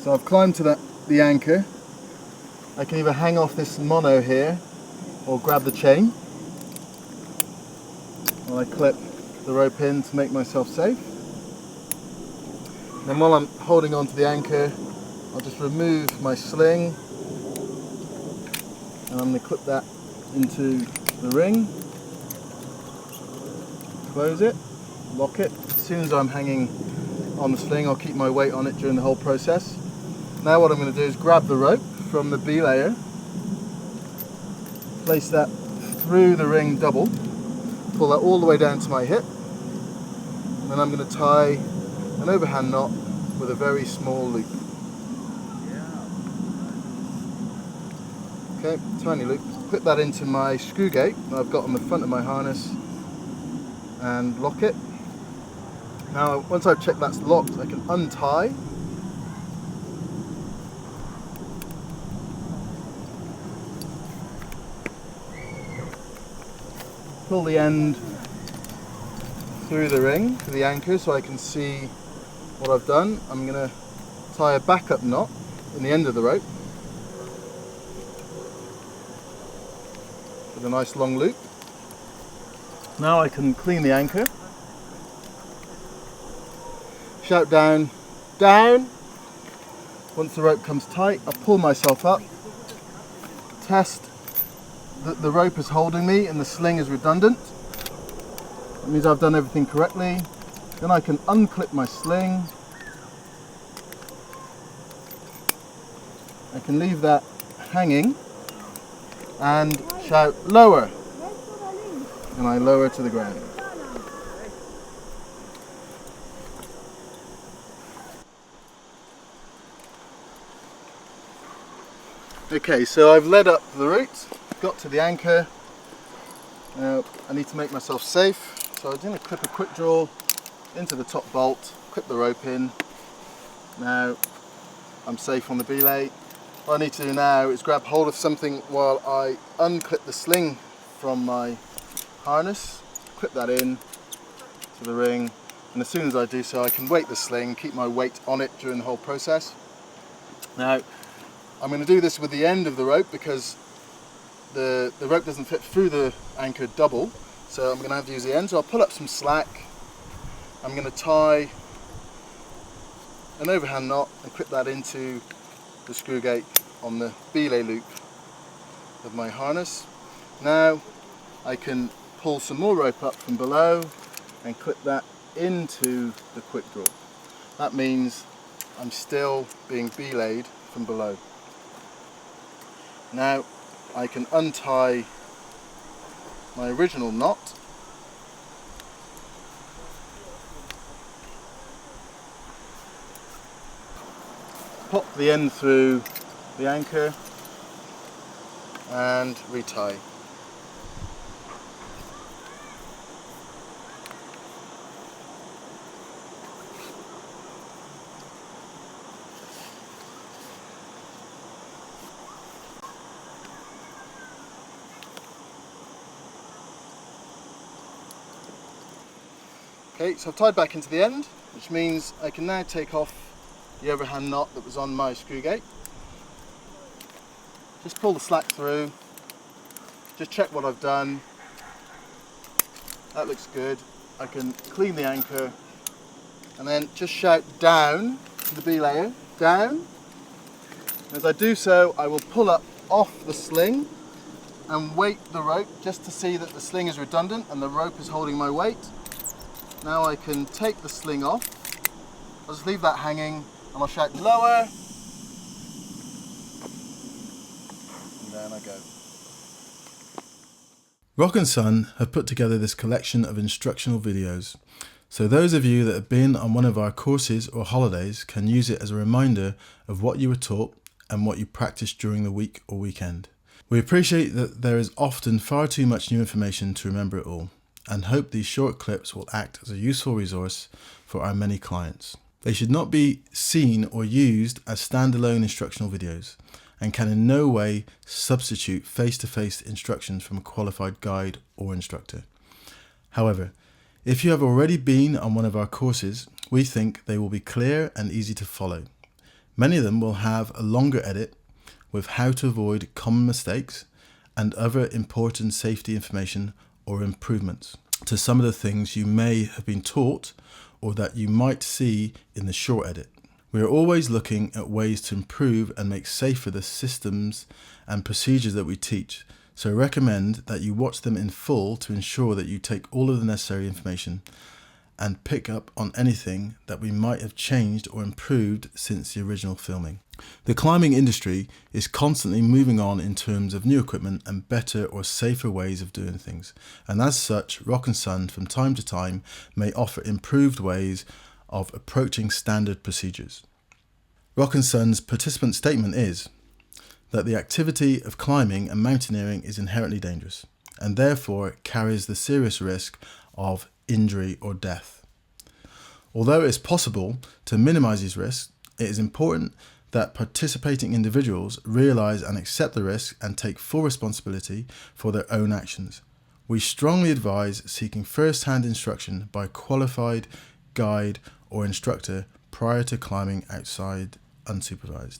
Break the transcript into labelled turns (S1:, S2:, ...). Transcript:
S1: So I've climbed to the anchor. I can either hang off this mono here or grab the chain. And I clip the rope in to make myself safe. Then while I'm holding on to the anchor, I'll just remove my sling and I'm going to clip that into the ring, close it, lock it. As soon as I'm hanging on the sling, I'll keep my weight on it during the whole process. Now what I'm going to do is grab the rope from the belayer, place that through the ring double, pull that all the way down to my hip, and then I'm going to tie an overhand knot with a very small loop. Okay, tiny loop. Put that into my screw gate that I've got on the front of my harness and lock it. Now once I've checked that's locked, I can untie. Pull the end through the ring to the anchor so I can see what I've done. I'm going to tie a backup knot in the end of the rope with a nice long loop. Now I can clean the anchor. Shout down, down. Once the rope comes tight, I pull myself up, test that the rope is holding me and the sling is redundant. That means I've done everything correctly. Then I can unclip my sling. I can leave that hanging and shout lower, and I lower to the ground. Okay, so I've led up the route, got to the anchor. Now I need to make myself safe, so I'm going to clip a quick draw into the top bolt, clip the rope in. Now I'm safe on the belay. What I need to do now is grab hold of something while I unclip the sling from my harness, clip that in to the ring, and as soon as I do so I can weight the sling, keep my weight on it during the whole process. Now I'm going to do this with the end of the rope because the rope doesn't fit through the anchor double, so I'm going to have to use the end. So I'll pull up some slack, I'm going to tie an overhand knot and clip that into the screw gate on the belay loop of my harness. Now I can pull some more rope up from below and clip that into the quick draw. That means I'm still being belayed from below. Now I can untie my original knot, pop the end through the anchor and retie. Okay, so I've tied back into the end, which means I can now take off the overhand knot that was on my screw gate. Just pull the slack through, just check what I've done. That looks good. I can clean the anchor and then just shout down to the belayer, down. As I do so, I will pull up off the sling and weight the rope just to see that the sling is redundant and the rope is holding my weight. Now I can take the sling off. I'll just leave that hanging and I'll shout lower. And then I go.
S2: Rock and Son have put together this collection of instructional videos, so those of you that have been on one of our courses or holidays can use it as a reminder of what you were taught and what you practiced during the week or weekend. We appreciate that there is often far too much new information to remember it all, and hope these short clips will act as a useful resource for our many clients. They should not be seen or used as standalone instructional videos and can in no way substitute face-to-face instructions from a qualified guide or instructor. However, if you have already been on one of our courses, we think they will be clear and easy to follow. Many of them will have a longer edit with how to avoid common mistakes and other important safety information or improvements to some of the things you may have been taught or that you might see in the short edit. We are always looking at ways to improve and make safer the systems and procedures that we teach, so I recommend that you watch them in full to ensure that you take all of the necessary information and pick up on anything that we might have changed or improved since the original filming. The climbing industry is constantly moving on in terms of new equipment and better or safer ways of doing things, and as such, Rock and Sun from time to time may offer improved ways of approaching standard procedures. Rock and Sun's participant statement is that the activity of climbing and mountaineering is inherently dangerous and therefore carries the serious risk of injury or death. Although it is possible to minimize these risks, it is important that participating individuals realize and accept the risk and take full responsibility for their own actions. We strongly advise seeking first-hand instruction by a qualified guide or instructor prior to climbing outside unsupervised.